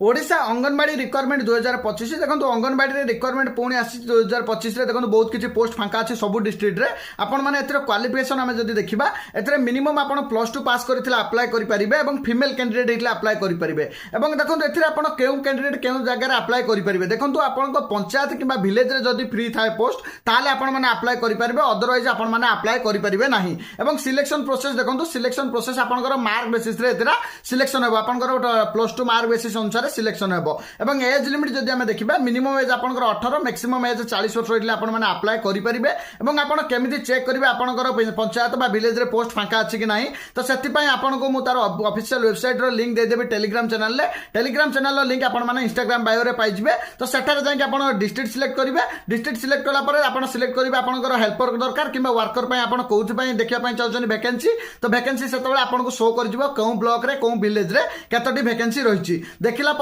Odisha anganwadi requirement 2025 देखो anganwadi requirement पुणी आसी 2025 देखो बहुत किसी पोस्ट फांका अच्छे सब डिस्ट्रिक्ट रे आपण मैंने क्वालिफिकेशन आम जब देखा ए मिनिमम आप +2 पास करते अप्लाई करेंगे फिमेल कैंडिडेट होते अप्लाई करेंगे देखो एपण क्यों कैंडिडेट क्यों जगह अप्लाई करेंगे देखो आपण पंचायत कि विलेज रे जदि फ्री थाए पोस्ट ताले आपण मैंने अप्लाई करेंगे अदरवाइज आपण मैंने अप्लाई करेंगे ना सिलेक्शन प्रोसेस देखो सिलेक्शन प्रोसेस आपंकर मार्क बेसीस सिलेक्शन हो आपंकर +2 मार्क बेसीस अनुसार सिलेक्शन एवं एज लिमिट जदि आम देखा मिनिमम एज आपंकर 18 मैक्सिमम एज 40 वर्ष होइले आपण माने अप्लाई करेंगे एवं आपण केमिति चेक करेंगे आपंकर पंचायत बा विलेज रे पोस्ट फांका अच्छी कि ना तो से आपको मुझे तार ऑफिशियल वेबसाइट रो लिंक देदेवी टेलीग्राम चैनल लिंक आपण माने इंस्टाग्राम बायो रे पाइबे तो सेठारे जाके आपण डिस्ट्रिक्ट सिलेक्ट करेंगे डिस्ट्रिक्ट सिलेक्ट कला पर आपण सिलेक्ट करेंगे आपंकर हेल्पर दरकार कि वर्कर पई आपण कोउथि पई देखिया चाहते वैकेंसी तो वैकेंसी से आपको शो कर कौन ब्लॉक रे कौन विलेज रे केतोटी वैकेंसी रही देखला